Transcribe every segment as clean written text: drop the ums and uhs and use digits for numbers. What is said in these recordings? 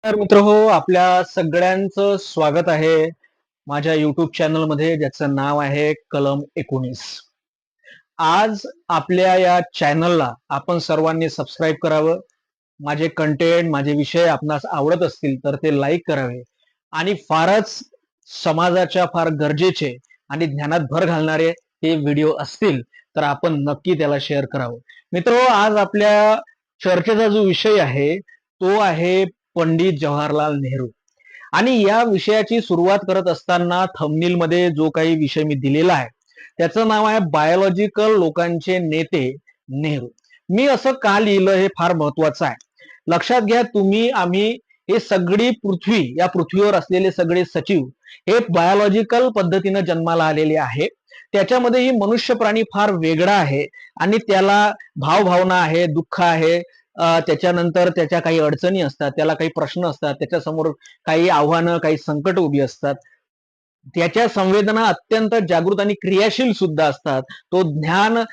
तर मित्र हो, आपल्या सगळ्यांचं स्वागत आहे माझ्या युट्यूब चॅनलमध्ये, ज्याचं नाव आहे कलम 19. आज आपल्या या चॅनलला आपण सर्वांनी सबस्क्राईब करावं. माझे कंटेंट, माझे विषय आपणास आवडत असतील तर ते लाईक करावे आणि फारच समाजाच्या फार गरजेचे आणि ज्ञानात भर घालणारे हे व्हिडिओ असतील तर आपण नक्की त्याला शेअर करावं. मित्र, आज आपल्या चर्चेचा जो विषय आहे तो आहे पंडित जवाहरलाल नेहरू. आणि या विषयाची सुरुवात करत असताना थंबनेल मध्ये जो काही विषय मी दिलेला आहे त्याचं नाव आहे बायोलॉजिकल लोकांचे नेते नेहरू. मी असं का लिहिलं हे फार महत्वाचं आहे. लक्षात घ्या, तुम्ही आम्ही हे सगळी पृथ्वी, या पृथ्वीवर असलेले सगळे सजीव हे बायोलॉजिकल पद्धतीनं जन्माला आलेले आहे. त्याच्यामध्येही मनुष्य प्राणी फार वेगळा आहे आणि त्याला भावभावना आहे, दुःख आहे, त्याच्यानंतर त्याच्या काही अडचणी असतात, त्याला काही प्रश्न असतात, त्याच्यासमोर काही आव्हानं, काही संकट उभी असतात. त्याच्या संवेदना अत्यंत जागृत आणि क्रियाशील सुद्धा असतात. तो ज्ञान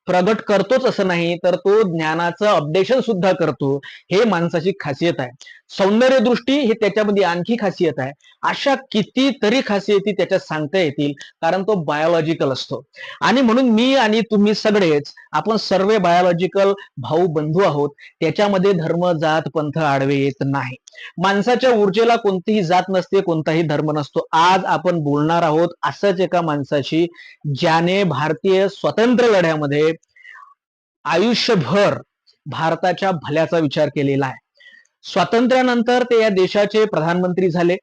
प्रगट करतोच असं नाही, तर तो ज्ञानाचं अपडेशन सुद्धा करतो. हे माणसाची खासियत आहे. सौंदर्य दृष्टी हे त्याच्यामध्ये आणखी खासियत आहे. अशा कितीतरी खासियती त्याच्यात सांगता येतील, कारण तो बायोलॉजिकल असतो. आणि म्हणून मी आणि तुम्ही सगळेच आपण सर्व बायोलॉजिकल भाऊ बंधू आहोत. त्याच्यामध्ये धर्म, जात, पंथ आडवे येत नाही. माणसाच्या ऊर्जेला कोणतीही जात नसते, कोणताही धर्म नसतो. आज आपण बोलणार आहोत असंच एका माणसाशी, ज्याने भारतीय स्वातंत्र्य लढ्यामध्ये आयुष्यभर भारताच्या भल्याचा विचार केलेला आहे. स्वातंत्र्यानंतर ते या देशाचे प्रधानमंत्री झाले,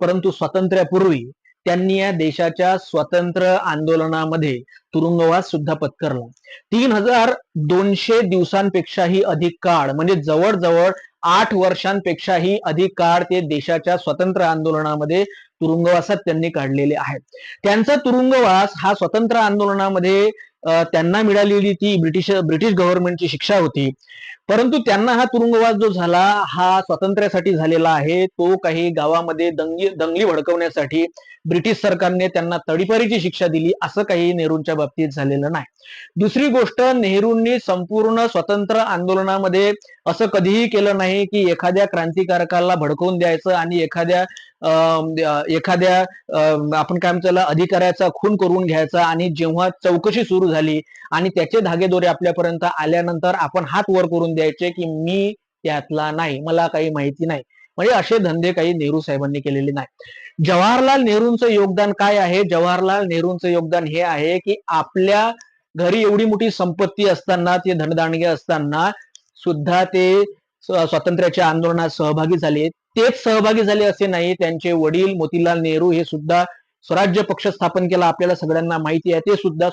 परंतु स्वातंत्र्यापूर्वी त्यांनी या देशाच्या स्वातंत्र्य आंदोलनामध्ये तुरुंगवास सुद्धा पत्करला. 3200 दिवसांपेक्षाही अधिक काळ, म्हणजे जवळजवळ 8 वर्षांपेक्षाही अधिक काळ ते देशाच्या स्वातंत्र्य आंदोलनामध्ये तुरुंगवासात त्यांनी काढलेले आहेत. त्यांचा तुरुंगवास हा स्वातंत्र्य आंदोलनामध्ये त्यांना मिळालेली ती ब्रिटिश गव्हर्नमेंटची शिक्षा होती. परंतु त्यांना हा तुरुंगवास जो झाला हा स्वातंत्र्यासाठी झालेला आहे. तो काही गावामध्ये दंगली भडकवण्यासाठी ब्रिटिश सरकारने त्यांना तडीपारीची शिक्षा दिली, असं काही नेहरूंच्या बाबतीत झालेलं नाही. दुसरी गोष्ट, नेहरूंनी संपूर्ण स्वातंत्र्य आंदोलनामध्ये असं कधीही केलं नाही की एखाद्या क्रांतिकारकाला भडकवून द्यायचं आणि एखाद्या एखाद्या आपण काय म्हणतो अधिकाऱ्याचा खून करून घ्यायचा, आणि जेव्हा चौकशी सुरू झाली आणि त्याचे धागेदोरे आपल्यापर्यंत आल्यानंतर आपण हात वर करून द्यायचे की मी त्यातला नाही, मला काही माहिती नाही. म्हणजे असे धंदे काही नेहरू साहेबांनी केलेले नाही. जवाहरलाल नेहरूंचं योगदान काय आहे? जवाहरलाल नेहरूंचं योगदान हे आहे की आपल्या घरी एवढी मोठी संपत्ती असताना, ते धनदांडगे असताना सुद्धा ते स्वातंत्र्याच्या आंदोलनात सहभागी झाले. तेच सहभागी झाले असे नाही, त्यांचे वडील मोतीलाल नेहरू हे सुद्धा स्वराज्य पक्ष स्थापन केला, आपल्याला सगळ्यांना माहिती आहे. ते सुद्धा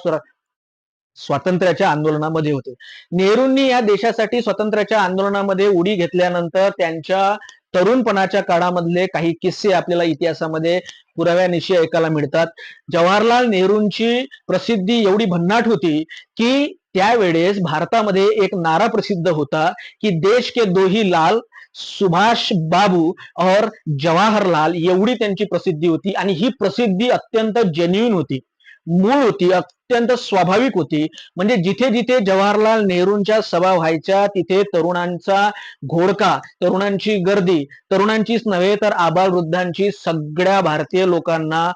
स्वातंत्र्याच्या आंदोलनामध्ये होते. नेहरूंनी या देशासाठी स्वातंत्र्याच्या आंदोलनामध्ये उडी घेतल्यानंतर त्यांच्या तरुणपणाच्या काळामधले काही किस्से आपल्याला इतिहासामध्ये पुराव्यानिशी ऐकायला मिळतात. जवाहरलाल नेहरूंची प्रसिद्धी एवढी भन्नाट होती की त्यावेळेस भारतामध्ये एक नारा प्रसिद्ध होता की देश के दो ही लाल, सुभाष बाबू और जवाहरलाल, एवढी त्यांची प्रसिद्धी होती. आणि ही प्रसिद्धी अत्यंत जेन्युइन होती, मूळ होती, अत्यंत स्वाभाविक होती. म्हणजे जिथे जिथे जवाहरलाल नेहरूंच्या सभा व्हायच्या तिथे तरुणांचा घोडका, तरुणांची गर्दी, तरुणांचीच नव्हे तर आबालवृद्धांची, सगळ्या भारतीय लोकांना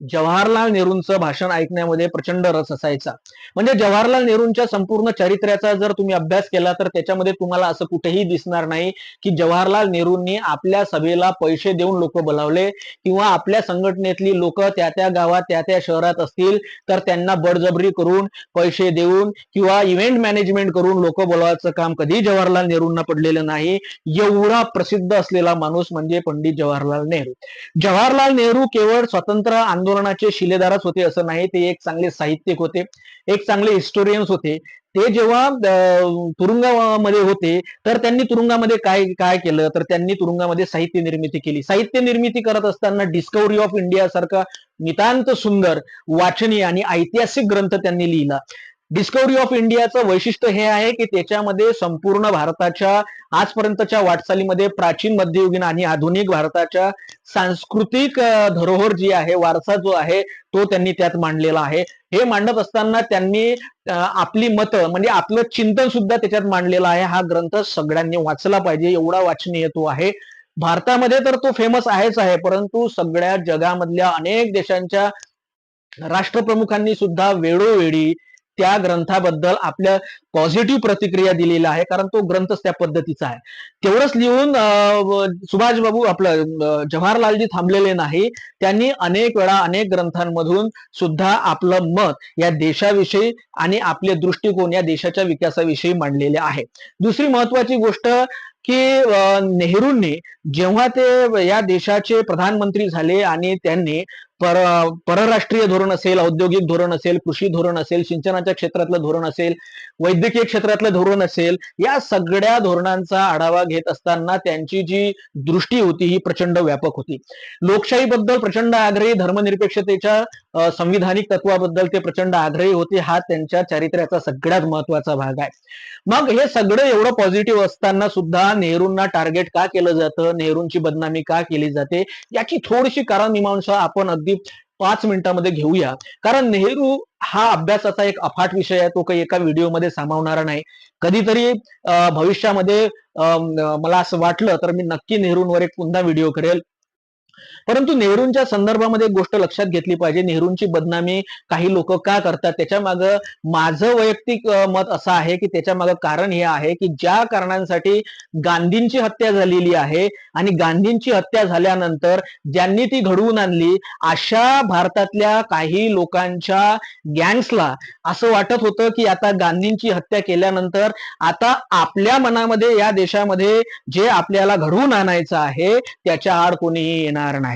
जवाहरलाल नेहरूंचं भाषण ऐकण्यामध्ये प्रचंड रस असायचा. म्हणजे जवाहरलाल नेहरूंच्या संपूर्ण चरित्र्याचा जर तुम्ही अभ्यास केला तर त्याच्यामध्ये तुम्हाला असं कुठेही दिसणार नाही की जवाहरलाल नेहरूंनी आपल्या सभेला पैसे देऊन लोक बोलावले, किंवा आपल्या संघटनेतली लोक त्या त्या गावात त्या त्या शहरात असतील तर त्यांना बळजबरी करून, पैसे देऊन किंवा इव्हेंट मॅनेजमेंट करून लोक बोलवायचं काम कधी जवाहरलाल नेहरूंना पडलेलं नाही. एवढा प्रसिद्ध असलेला माणूस म्हणजे पंडित जवाहरलाल नेहरू. जवाहरलाल नेहरू केवळ स्वातंत्र्य आंदोलनाचे शिलेदारच होते असं नाही, ते एक चांगले साहित्यिक होते, एक चांगले हिस्टोरियन्स होते. ते जेव्हा तुरुंगामध्ये होते तर त्यांनी तुरुंगामध्ये काय काय केलं, तर त्यांनी तुरुंगामध्ये साहित्य निर्मिती केली. साहित्य निर्मिती करत असताना डिस्कव्हरी ऑफ इंडिया सारखा नितांत सुंदर वाचनीय आणि ऐतिहासिक ग्रंथ त्यांनी लिहिला. डिस्कव्हरी ऑफ इंडियाचं वैशिष्ट्य हे आहे की त्याच्यामध्ये संपूर्ण भारताच्या आजपर्यंतच्या वाटचालीमध्ये प्राचीन, मध्ययुगीन आणि आधुनिक भारताच्या सांस्कृतिक धरोहर जी आहे, वारसा जो आहे तो त्यांनी त्यात मांडलेला आहे. हे मांडत असताना त्यांनी आपली मतं म्हणजे आपलं चिंतन सुद्धा त्याच्यात मांडलेलं आहे. हा ग्रंथ सगळ्यांनी वाचला पाहिजे, एवढा वाचनीय तो आहे. भारतामध्ये तर तो फेमस आहेच आहे, परंतु सगळ्या जगामधल्या अनेक देशांच्या राष्ट्रप्रमुखांनी सुद्धा वेळोवेळी त्या ग्रंथाबद्दल आपल्या पॉझिटिव्ह प्रतिक्रिया दिलेल्या आहे, कारण तो ग्रंथच त्या पद्धतीचा आहे. तेवढंच लिहून सुभाष बाबू आपलं जवाहरलालजी थांबलेले नाही. त्यांनी अनेक वेळा अनेक ग्रंथांमधून सुद्धा आपलं मत या देशाविषयी आणि आपले दृष्टिकोन या देशाच्या विकासाविषयी मांडलेले आहे. दुसरी महत्वाची गोष्ट की नेहरूंनी जेव्हा ते या देशाचे प्रधानमंत्री झाले आणि त्यांनी परराष्ट्रीय धोरण असेल, औद्योगिक धोरण असेल, कृषी धोरण असेल, सिंचनाच्या क्षेत्रातलं धोरण असेल, वैद्यकीय क्षेत्रातलं धोरण असेल, या सगळ्या धोरणांचा आढावा घेत असताना त्यांची जी दृष्टी होती ही प्रचंड व्यापक होती. लोकशाहीबद्दल प्रचंड आग्रही, धर्मनिरपेक्षतेच्या संविधानिक तत्वाबद्दल ते प्रचंड आग्रही होते. हा त्यांच्या चारित्र्याचा सगळ्यात महत्वाचा भाग आहे. मग हे सगळं एवढं पॉझिटिव्ह असताना सुद्धा नेहरूंना टार्गेट का केलं जातं, नेहरूंची बदनामी का केली जाते, याची थोडीशी कारणमीमांसा आपण अगदी 5 मिनिटांमध्ये घेऊया. कारण नेहरू हा अभ्यासाचा एक अफाट विषय आहे, तो काही एका व्हिडिओमध्ये सामावणारा नाही. कधीतरी भविष्यामध्ये मला असं वाटलं तर मी नक्की नेहरूंवर एक पुन्हा व्हिडिओ करेल. परंतु नेहरूंच्या संदर्भामध्ये एक गोष्ट लक्षात घेतली पाहिजे, नेहरूंची बदनामी काही लोक का करतात, त्याच्या मागे माझं वैयक्तिक मत असं आहे की त्याच्या मागे कारण हे आहे की ज्या कारणांसाठी गांधींची हत्या झालेली आहे आणि गांधींची हत्या झाल्यानंतर ज्यांनी ती घडवून आणली अशा भारतातल्या काही लोकांच्या गँग्सला असं वाटत होतं की आता गांधींची हत्या केल्यानंतर आता आपल्या मनामध्ये या देशामध्ये जे आपल्याला घडवून आणायचं आहे त्याच्या आड कोणीही येणार नाही.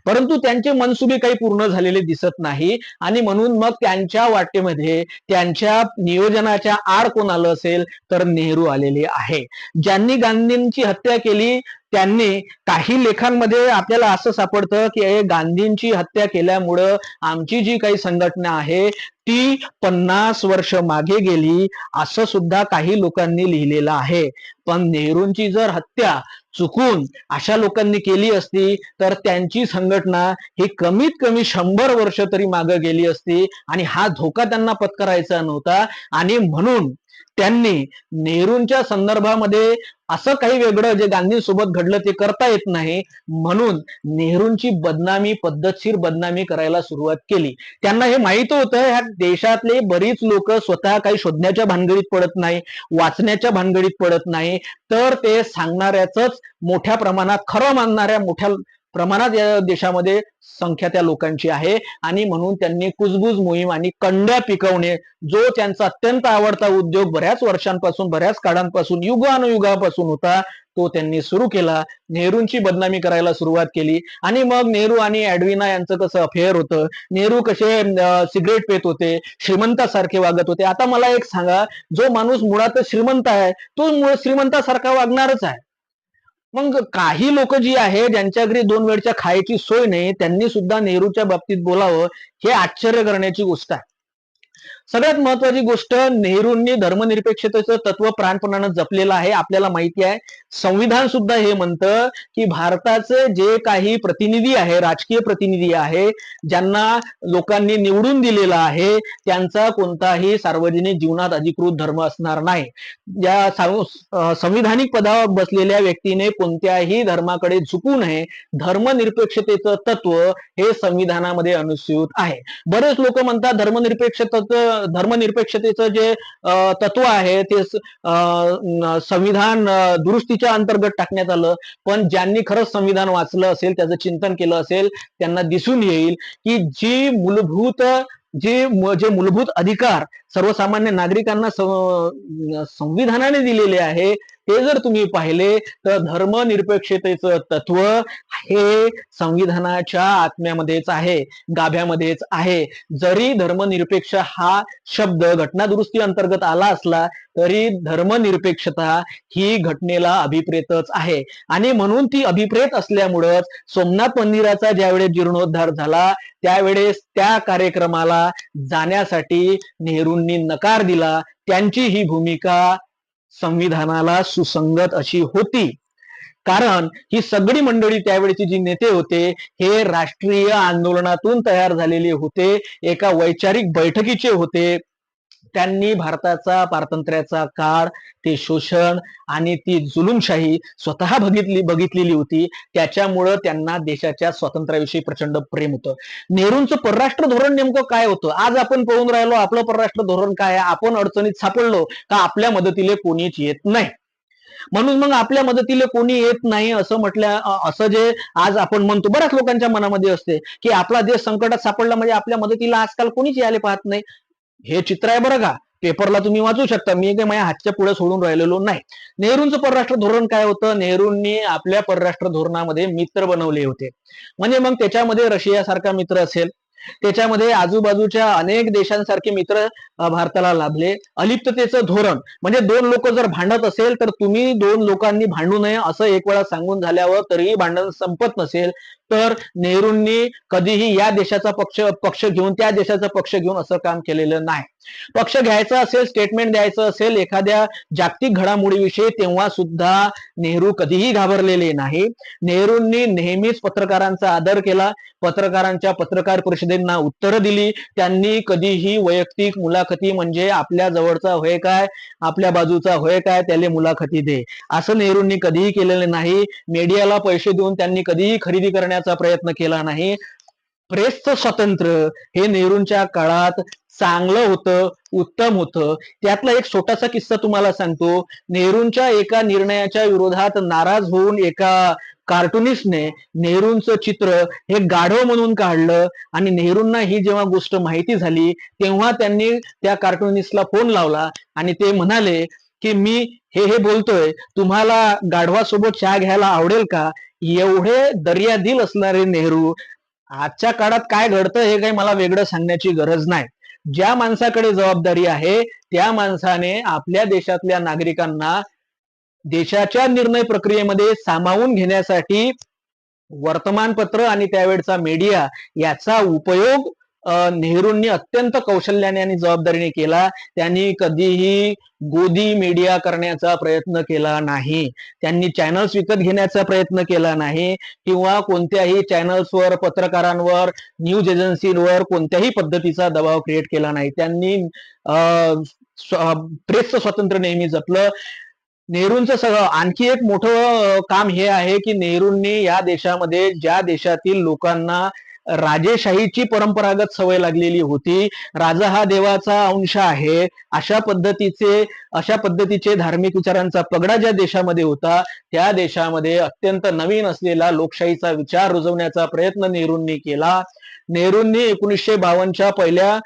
परंतु त्यांचे मनसुबे काही पूर्ण झालेले दिसत नाही आणि म्हणून मग त्यांच्या वाटेमध्ये त्यांच्या नियोजनाच्या आड कोण आलं असेल तर नेहरू आलेले आहे. ज्यांनी गांधींची हत्या केली त्यांनी काही लेखांमध्ये आपल्याला असं सापडतं की गांधींची हत्या केल्यामुळं आमची जी काही संघटना आहे ती 50 वर्ष मागे गेली असं सुद्धा काही लोकांनी लिहिलेलं आहे. पण नेहरूंची जर हत्या चुकून अशा लोकांनी केली असती तर त्यांची संघटना ही कमीत कमी 100 वर्ष तरी मागे गेली असती आणि हा धोका त्यांना पत्करायचा नव्हता. आणि म्हणून त्यांनी नेहरूंच्या संदर्भामध्ये असं काही वेगळं जे गांधींसोबत घडलं ते करता येत नाही, म्हणून नेहरूंची बदनामी, पद्धतशीर बदनामी करायला सुरुवात केली. त्यांना हे माहित होतं ह्या देशातले बरीच लोक स्वतः काही शोधण्याच्या भानगडीत पडत नाही, वाचण्याच्या भानगडीत पडत नाही, तर ते सांगणाऱ्याच मोठ्या प्रमाणात, खरं मानणाऱ्या मोठ्या प्रमाणात या देशामध्ये संख्या त्या लोकांची आहे. आणि म्हणून त्यांनी कुजबूज मोहीम आणि कंड्या पिकवणे, जो त्यांचा अत्यंत आवडता उद्योग बऱ्याच वर्षांपासून, बऱ्याच काळांपासून, युगानुयुगापासून होता, तो त्यांनी सुरू केला. नेहरूंची बदनामी करायला सुरुवात केली. आणि मग नेहरू आणि ऍडविना यांचं कसं अफेअर होतं, नेहरू कसे सिगरेट पेत होते, श्रीमंतासारखे वागत होते. आता मला एक सांगा, जो माणूस मुळातच श्रीमंत आहे तो श्रीमंतासारखा वागणारच आहे. मग काही लोक जी आहे ज्यांच्या घरी 2 वेळच्या खायची सोय नाही त्यांनी सुद्धा नेहरूच्या बाबतीत बोलावं, हे आश्चर्य करण्याची गोष्ट आहे. सगळ्यात महत्वाची गोष्ट, नेहरूंनी धर्मनिरपेक्षतेचं तत्व प्राणपणानं जपलेलं आहे. आपल्याला माहिती आहे संविधान सुद्धा हे म्हणतं की भारताचे जे काही प्रतिनिधी आहे, राजकीय प्रतिनिधी आहे, ज्यांना लोकांनी निवडून दिलेला आहे, त्यांचा कोणताही सार्वजनिक जीवनात अधिकृत धर्म असणार नाही. या संविधानिक पदावर बसलेल्या व्यक्तीने कोणत्याही धर्माकडे झुकू नये, धर्मनिरपेक्षतेचं तत्व हे संविधानामध्ये अनुस्यूत आहे. बरेच लोक म्हणतात धर्मनिरपेक्षतेचं जे तत्व आहे ते संविधान दुरुस्तीच्या अंतर्गत टाकण्यात आलं. पण ज्यांनी खरंच संविधान वाचलं असेल, त्याचं चिंतन केलं असेल, त्यांना दिसून येईल की जे मूलभूत अधिकार सर्वसामान्य नागरिकांना संविधानाने दिलेले आहे ते जर तुम्ही पाहिले तर धर्मनिरपेक्षतेचं तत्व हे संविधानाच्या आत्म्यामध्येच आहे, गाभ्यामध्येच आहे. जरी धर्मनिरपेक्ष हा शब्द घटनादुरुस्ती अंतर्गत आला असला तरी धर्मनिरपेक्षता ही घटनेला अभिप्रेतच आहे आणि म्हणून ती अभिप्रेत असल्यामुळंच सोमनाथ मंदिराचा ज्यावेळेस जीर्णोद्धार झाला त्यावेळेस त्या कार्यक्रमाला जाण्यासाठी नेहरूंनी नकार दिला. त्यांची ही भूमिका संविधानाला सुसंगत अशी होती. कारण ही सगळी मंडळी त्यावेळेची जी नेते होते हे राष्ट्रीय आंदोलनातून तयार झालेले होते, एका वैचारिक बैठकीचे होते. त्यांनी भारताचा पारतंत्र्याचा काळ, ते शोषण आणि ती जुलूमशाही स्वतः बघितलेली होती. त्याच्यामुळं त्यांना देशाच्या स्वातंत्र्याविषयी प्रचंड प्रेम होतं. नेहरूंचं परराष्ट्र धोरण नेमकं काय होतं? आज आपण पळून राहिलो, आपलं परराष्ट्र धोरण काय आहे? आपण अडचणीत सापडलो का आपल्या मदतीला कोणीच येत नाही. म्हणून मग आपल्या मदतीला कोणी येत नाही असं जे आज आपण म्हणतो, बऱ्याच लोकांच्या मनामध्ये असते की आपला देश संकटात सापडला म्हणजे आपल्या मदतीला आजकाल कोणीच यायला पाहत नाही. हे चित्र आहे बरं का, पेपरला तुम्ही वाचू शकता, मी काही माझ्या हातच्या पुढे सोडून राहिलेलो नाही. नेहरूंचं परराष्ट्र धोरण काय होतं? नेहरूंनी आपल्या परराष्ट्र धोरणामध्ये मित्र बनवले होते. म्हणजे मग त्याच्यामध्ये रशियासारखा मित्र असेल, त्याच्यामध्ये आजूबाजूच्या अनेक देशांसारखे मित्र भारताला लाभले. अलिप्ततेचं धोरण म्हणजे दोन लोक जर भांडत असेल तर तुम्ही दोन लोकांनी भांडू नये असं एक वेळा सांगून झाल्यावर तरीही भांडण संपत नसेल तर नेहरूंनी कधीही या देशाचा पक्ष घेऊन त्या देशाचा पक्ष घेऊन असं काम केलेलं नाही. पक्ष घ्यायचा असेल, स्टेटमेंट द्यायचं असेल एखाद्या जागतिक घडामोडीविषयी तेव्हा सुद्धा नेहरू कधीही घाबरलेले नाही. नेहरूंनी नेहमीच पत्रकारांचा आदर केला, पत्रकारांच्या पत्रकार परिषदेंना उत्तरं दिली. त्यांनी कधीही वैयक्तिक मुलाखती म्हणजे आपल्या जवळचा होय काय, आपल्या बाजूचा होय काय, त्याला मुलाखती दे असं नेहरूंनी कधीही केलेलं नाही. मीडियाला पैसे देऊन त्यांनी कधीही खरेदी करण्याचा प्रयत्न केला नाही. प्रेसचं स्वातंत्र्य हे नेहरूंच्या काळात चांगलं होतं, उत्तम होतं. त्यातला एक छोटासा किस्सा तुम्हाला सांगतो. नेहरूंच्या एका निर्णयाच्या विरोधात नाराज होऊन एका कार्टुनिस्टने नेहरूंचं चित्र हे गाढव म्हणून काढलं आणि नेहरूंना ही जेव्हा गोष्ट माहिती झाली तेव्हा त्यांनी त्या कार्टुनिस्टला फोन लावला आणि ते म्हणाले की मी हे बोलतोय, तुम्हाला गाढवासोबत चहा घ्यायला आवडेल का? एवढे दर्यादिल असणारे नेहरू आजच्या काळात काय घडतं हे काही मला वेगळं सांगण्याची गरज नाही. ज्या माणसाकडे जबाबदारी आहे त्या माणसाने आपल्या देशातल्या नागरिकांना देशाच्या निर्णय प्रक्रियेमध्ये सामावून घेण्यासाठी वर्तमानपत्र आणि त्यावेळचा मीडिया याचा उपयोग नेहरूंनी अत्यंत कौशल्याने आणि जबाबदारीने केला. त्यांनी कधीही गोदी मीडिया करण्याचा प्रयत्न केला नाही. त्यांनी चॅनल्स विकत घेण्याचा प्रयत्न केला नाही किंवा कोणत्याही चॅनल्सवर, पत्रकारांवर, न्यूज एजन्सीवर कोणत्याही पद्धतीचा दबाव क्रिएट केला नाही. त्यांनी प्रेसचं स्वातंत्र्य नेहमी जपलं. नेहरूंचं सगळं आणखी एक मोठं काम हे आहे की नेहरूंनी या देशामध्ये ज्या देशातील लोकांना राजेशाहीची परंपरागत सवय लागलेली होती, राजा हा देवाचा अंश आहे अशा पद्धतीचे धार्मिक विचारांचा पगडा ज्या देशामध्ये होता त्या देशामध्ये अत्यंत नवीन असलेला लोकशाहीचा विचार रुजवण्याचा प्रयत्न नेहरूंनी केला. नेहरूंनी 1952च्या पहिल्या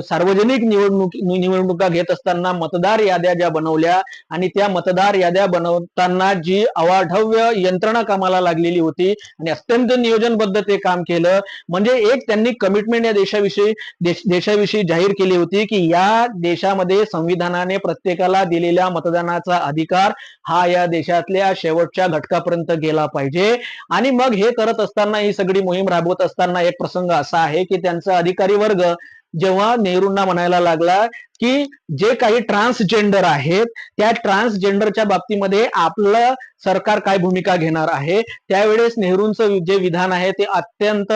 सार्वजनिक निवडणुका घेत असताना मतदार याद्या ज्या बनवल्या आणि त्या मतदार याद्या बनवताना जी अवाढव्य यंत्रणा कामाला लागलेली होती आणि अत्यंत नियोजनबद्ध ते काम केलं. म्हणजे एक त्यांनी कमिटमेंट या देशाविषयी जाहीर केली होती की या देशामध्ये संविधानाने प्रत्येकाला दिलेल्या मतदानाचा अधिकार हा या देशातल्या शेवटच्या घटकापर्यंत गेला पाहिजे. आणि मग हे करत असताना, ही सगळी मोहीम राबवत असताना एक प्रसंग असा आहे की त्यांचा अधिकारी वर्ग जेव्हा नेहरूंना म्हणायला लागला की जे काही ट्रान्सजेंडर आहेत त्या ट्रान्सजेंडरच्या बाबतीमध्ये आपलं सरकार काय भूमिका घेणार आहे, त्यावेळेस नेहरूंचं जे विधान आहे ते अत्यंत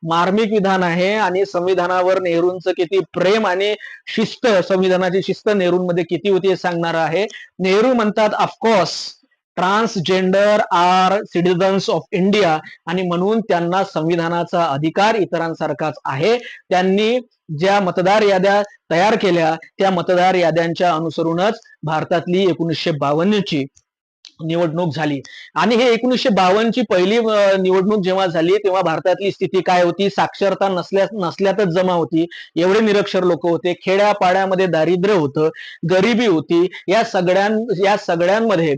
मार्मिक विधान आहे आणि संविधानावर नेहरूंचं किती प्रेम आणि शिस्त, संविधानाची शिस्त नेहरूंमध्ये किती होती हे सांगणार आहे. नेहरू म्हणतात, of course transgender are citizens of India आणि म्हणून त्यांना संविधानाचा अधिकार इतरांसारखाच आहे. त्यांनी ज्या मतदार याद्या तयार केल्या त्या मतदार याद्यांच्या अनुसरूनच भारतातली 1952ची निवडणूक झाली आणि हे 1952ची पहिली निवडणूक जेव्हा झाली तेव्हा भारतातली स्थिती काय होती? साक्षरता नसल्यातच जमा होती, एवढे निरक्षर लोक होते, खेड्यापाड्यामध्ये दारिद्र्य होतं, गरिबी होती. या सगळ्यांमध्ये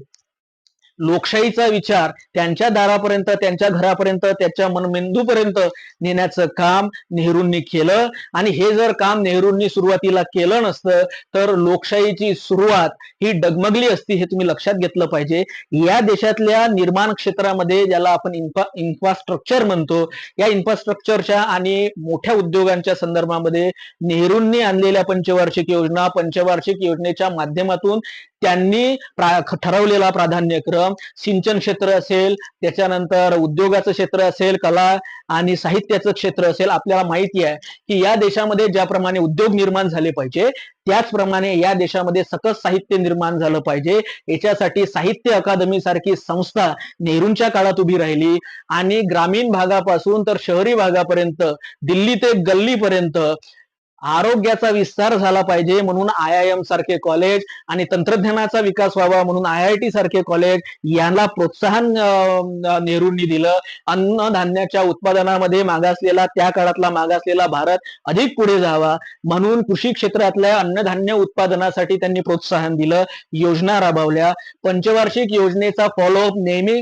लोकशाहीचा विचार त्यांच्या दारापर्यंत, त्यांच्या घरापर्यंत, त्याच्या मनमेंदूपर्यंत नेण्याचं काम नेहरूंनी केलं. आणि हे जर काम नेहरूंनी सुरुवातीला केलं नसतं तर लोकशाहीची सुरुवात ही डगमगली असती, हे तुम्ही लक्षात घेतलं पाहिजे. या देशातल्या निर्माण क्षेत्रामध्ये, ज्याला आपण इन्फ्रास्ट्रक्चर म्हणतो, या इन्फ्रास्ट्रक्चरच्या आणि मोठ्या उद्योगांच्या संदर्भामध्ये नेहरूंनी आणलेल्या पंचवार्षिक योजनेच्या माध्यमातून त्यांनी ठरवलेला प्राधान्यक्रम सिंचन क्षेत्र असेल, त्याच्यानंतर उद्योगाचं क्षेत्र असेल, कला आणि साहित्याचं क्षेत्र असेल. आपल्याला माहिती आहे की या देशामध्ये ज्याप्रमाणे उद्योग निर्माण झाले पाहिजे त्याचप्रमाणे या देशामध्ये सकस साहित्य निर्माण झालं पाहिजे. याच्यासाठी साहित्य अकादमी सारखी संस्था नेहरूंच्या काळात उभी राहिली आणि ग्रामीण भागापासून तर शहरी भागापर्यंत, दिल्ली ते गल्लीपर्यंत आरोग्याचा विस्तार झाला पाहिजे म्हणून IIM सारखे कॉलेज आणि तंत्रज्ञानाचा विकास व्हावा म्हणून IIT सारखे कॉलेज यांना प्रोत्साहन नेहरूंनी दिलं. अन्नधान्याच्या उत्पादनामध्ये त्या काळातला मागासलेला भारत अधिक पुढे जावा म्हणून कृषी क्षेत्रातल्या अन्नधान्य उत्पादनासाठी त्यांनी प्रोत्साहन दिलं, योजना राबवल्या. पंचवार्षिक योजनेचा फॉलोअप नेहमी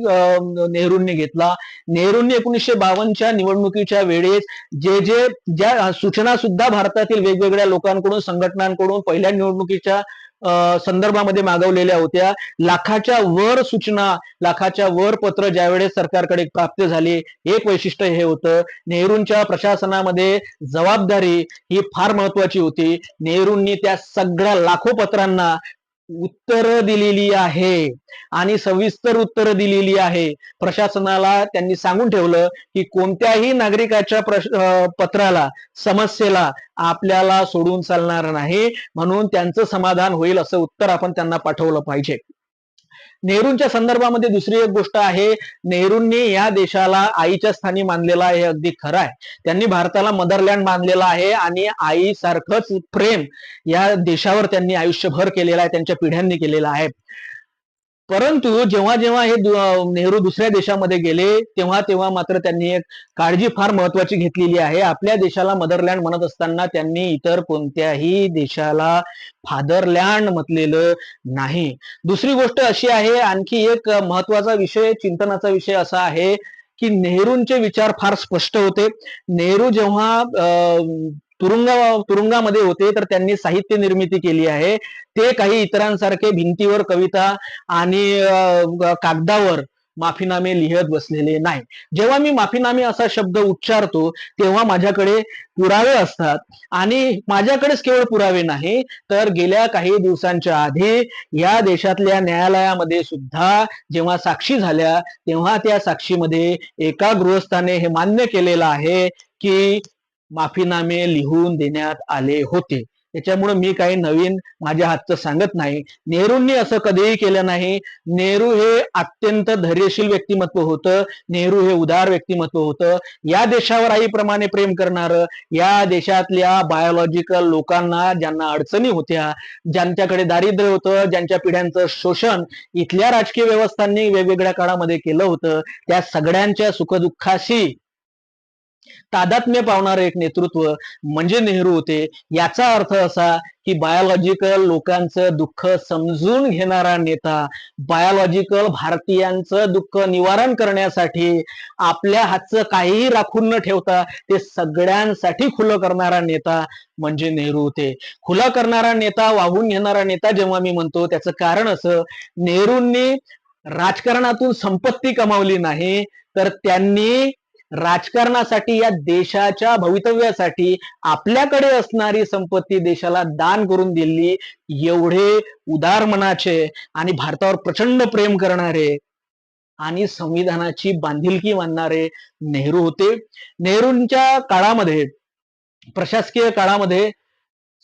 नेहरूंनी घेतला. नेहरूंनी 1952च्या निवडणुकीच्या वेळेस ज्या सूचना सुद्धा भारतातील वेगवेगळ्या लोकांकडून, संघटनांकडून पहिल्या निवडणुकीच्या संदर्भामध्ये मागवलेल्या होत्या. लाखाच्या वर सूचना, लाखाच्या वर पत्र ज्यावेळेस सरकारकडे प्राप्त झाली, एक वैशिष्ट्य हे होतं, नेहरूंच्या प्रशासनामध्ये जबाबदारी ही फार महत्वाची होती. नेहरूंनी त्या सगळ्या लाखो पत्रांना उत्तर दिलेली आहे आणि सविस्तर उत्तर दिलेली आहे. प्रशासनाला त्यांनी सांगून ठेवलं की कोणत्याही नागरिकाच्या पत्राला, समस्येला आपल्याला सोडून चालणार नाही, म्हणून त्यांचं समाधान होईल असं उत्तर आपण त्यांना पाठवलं पाहिजे. नेहरूंच्या संदर्भामध्ये दुसरी एक गोष्ट आहे, नेहरूंनी या देशाला आईच्या स्थानी मानलेलं आहे, हे अगदी खरं आहे. त्यांनी भारताला मदरलँड मानलेला आहे आणि आईसारखंच प्रेम या देशावर त्यांनी आयुष्यभर केलेलं आहे, त्यांच्या पिढ्यांनी केलेलं आहे. परंतु जेव्हा जेव्हा हे नेहरू दुसऱ्या देशामध्ये गेले तेव्हा मात्र त्यांनी एक काळजी फार महत्वाची घेतलेली आहे. आपल्या देशाला मदरलँड म्हणत असताना त्यांनी इतर कोणत्याही देशाला फादरलँड म्हटलेलं नाही. दुसरी गोष्ट अशी आहे, आणखी एक महत्वाचा विषय, चिंतनाचा विषय असा आहे की नेहरूंचे विचार फार स्पष्ट होते. नेहरू जेव्हा तुरुंगामध्ये होते तर त्यांनी साहित्य निर्मिती केली आहे. ते काही इतरांसारखे भिंतीवर कविता आणि कागदावर माफीनामे लिहत बसलेले नाही. जेव्हा मी माफीनामे असा शब्द उच्चारतो तेव्हा माझ्याकडे पुरावे असतात आणि माझ्याकडेच केवळ पुरावे नाही तर गेल्या काही दिवसांच्या आधी या देशातल्या न्यायालयामध्ये सुद्धा जेव्हा साक्षी झाल्या तेव्हा त्या साक्षीमध्ये एका गृहस्थाने हे मान्य केलेलं आहे की माफीनामे लिहून देण्यात आले होते. त्याच्यामुळे मी काही नवीन माझ्या हातचं सांगत नाही. नेहरूंनी असं कधीही केलं नाही. नेहरू हे अत्यंत धैर्यशील व्यक्तिमत्व होतं. नेहरू हे उदार व्यक्तिमत्व होतं. या देशावर आईप्रमाणे प्रेम करणारं, या देशातल्या बायोलॉजिकल लोकांना ज्यांना अडचणी होत्या, ज्यांच्याकडे दारिद्र्य होतं, ज्यांच्या पिढ्यांचं शोषण इथल्या राजकीय व्यवस्थांनी वेगवेगळ्या काळामध्ये केलं होतं, त्या सगळ्यांच्या सुखदुःखाशी तादात्म्य पावणारं एक नेतृत्व म्हणजे नेहरू होते. याचा अर्थ असा की बायोलॉजिकल लोकांचं दुःख समजून घेणारा नेता, बायोलॉजिकल भारतीयांचं दुःख निवारण करण्यासाठी आपल्या हातचं काहीही राखून न ठेवता ते सगळ्यांसाठी खुलं करणारा नेता म्हणजे नेहरू होते. खुला करणारा नेता, वाहून घेणारा नेता जेव्हा मी म्हणतो त्याचं कारण असं, नेहरूंनी राजकारणातून संपत्ती कमावली नाही तर त्यांनी राजकारणासाठी, या देशाच्या भवितव्यासाठी आपल्याकडे असणारी संपत्ती देशाला दान करून दिली. एवढे उदार मनाचे आणि भारतावर प्रचंड प्रेम करणारे आणि संविधानाची बांधिलकी मानणारे नेहरू होते. नेहरूंच्या काळामध्ये, प्रशासकीय काळामध्ये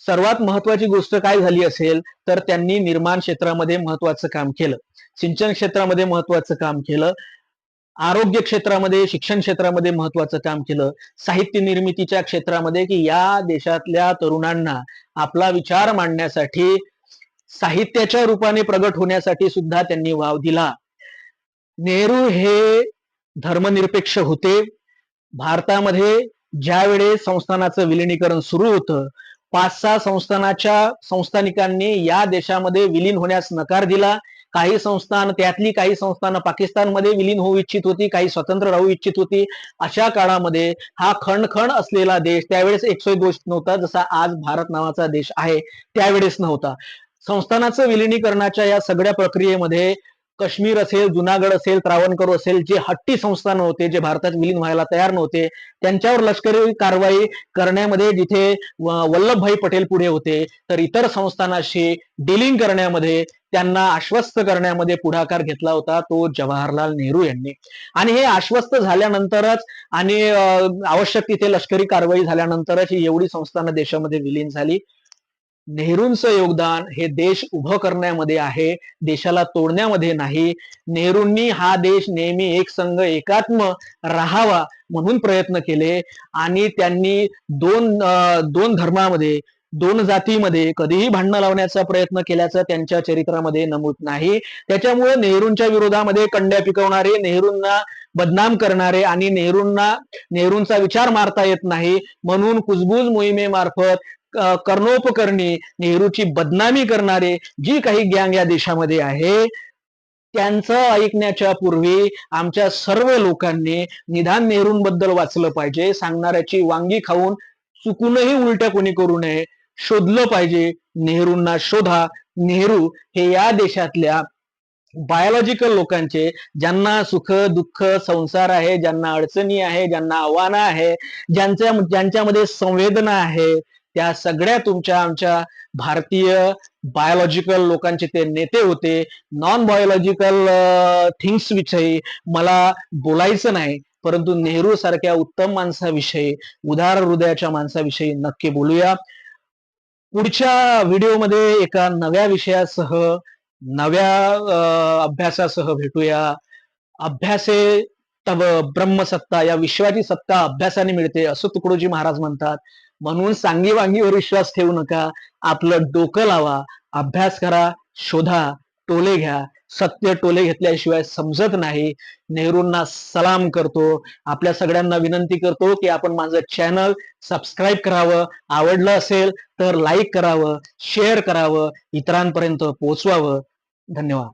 सर्वात महत्वाची गोष्ट काय झाली असेल तर त्यांनी निर्माण क्षेत्रामध्ये महत्वाचं काम केलं, सिंचन क्षेत्रामध्ये महत्वाचं काम केलं, आरोग्य क्षेत्रामध्ये, शिक्षण क्षेत्रामध्ये महत्वाचं काम केलं, साहित्य निर्मितीच्या क्षेत्रामध्ये की या देशातल्या तरुणांना आपला विचार मांडण्यासाठी, साहित्याच्या रूपाने प्रगट होण्यासाठी सुद्धा त्यांनी वाव दिला. नेहरू हे धर्मनिरपेक्ष होते. भारतामध्ये ज्या वेळेस संस्थानाचं विलिनीकरण सुरू होतं, 5-6 संस्थानिकांनी या देशामध्ये विलीन होण्यास नकार दिला. त्यातली काही संस्थानं पाकिस्तानमध्ये विलीन होऊ इच्छित होती, काही स्वतंत्र राहू इच्छित होती. अशा काळामध्ये हा खणखण असलेला देश, त्यावेळेस एकसोय दोष नव्हता, जसा आज भारत नावाचा देश आहे त्यावेळेस नव्हता. संस्थानाचं विलिनीकरणाच्या या सगळ्या प्रक्रियेमध्ये काश्मीर असेल, जुनागड असेल, त्रावणकोर असेल, जे हट्टी संस्थान होते, जे भारतात विलीन व्हायला तयार नव्हते, त्यांच्यावर लष्करी कारवाई करण्यामध्ये जिथे वल्लभभाई पटेल पुढे होते, तर इतर संस्थानाशी डीलिंग करण्यामध्ये, त्यांना आश्वस्त करण्यामध्ये पुढाकार घेतला होता तो जवाहरलाल नेहरू यांनी. आणि हे आश्वस्त झाल्यानंतरच आणि आवश्यक तिथे लष्करी कारवाई झाल्यानंतरच ही एवढी संस्थानं देशामध्ये विलीन झाली. नेहरूंचं योगदान हे देश उभं करण्यामध्ये आहे, देशाला तोडण्यामध्ये नाही. नेहरूंनी हा देश नेहमी एकसंघ एकात्म राहावा म्हणून प्रयत्न केले आणि त्यांनी दोन धर्मामध्ये, दोन जातीमध्ये कधीही भांडणं लावण्याचा प्रयत्न केल्याचं त्यांच्या चरित्रामध्ये नमूद नाही. त्याच्यामुळे नेहरूंच्या विरोधामध्ये कंड्या पिकवणारे, नेहरूंना बदनाम करणारे आणि नेहरूंचा विचार मारता येत नाही म्हणून कुजबूज मोहिमेमार्फत कर्णोपकरणी नेहरूची बदनामी करणारे जी काही गँग या देशामध्ये आहे, त्यांचं ऐकण्याच्या पूर्वी आमच्या सर्व लोकांनी निदान नेहरूंबद्दल वाचलं पाहिजे. सांगणाऱ्याची वांगी खाऊन चुकूनही उलट्या कोणी करू नये. शोधलं पाहिजे. नेहरूंना शोधा. नेहरू हे या देशातल्या बायोलॉजिकल लोकांचे, ज्यांना सुख दुःख संसार आहे, ज्यांना अडचणी आहे, ज्यांना आव्हानं आहे, ज्यांच्यामध्ये संवेदना आहे, त्या सगळ्या तुमच्या आमच्या भारतीय बायोलॉजिकल लोकांचे ते नेते होते. नॉन बायोलॉजिकल थिंग्स विषयी मला बोलायचं नाही, परंतु नेहरू सारख्या उत्तम माणसाविषयी, उदार हृदयाच्या माणसाविषयी नक्की बोलूया. पुढच्या व्हिडिओमध्ये एका नव्या विषयासह, नव्या अभ्यासासह भेटूया. अभ्यासे तव ब्रह्मसत्ता, या विश्वाची सत्ता अभ्यासाने मिळते असं तुकडोजी महाराज म्हणतात. म्हणून सांगी वांगीवर विश्वास ठेवू नका. आपलं डोकं लावा, अभ्यास करा, शोधा, टोले घ्या. सत्य टोले घेतल्याशिवाय समजत नाही. नेहरूंना सलाम करतो. आपल्या सगळ्यांना विनंती करतो की आपण माझं चॅनल सबस्क्राईब करावं, आवडलं असेल तर लाईक करावं, शेअर करावं, इतरांपर्यंत पोहोचवावं. धन्यवाद.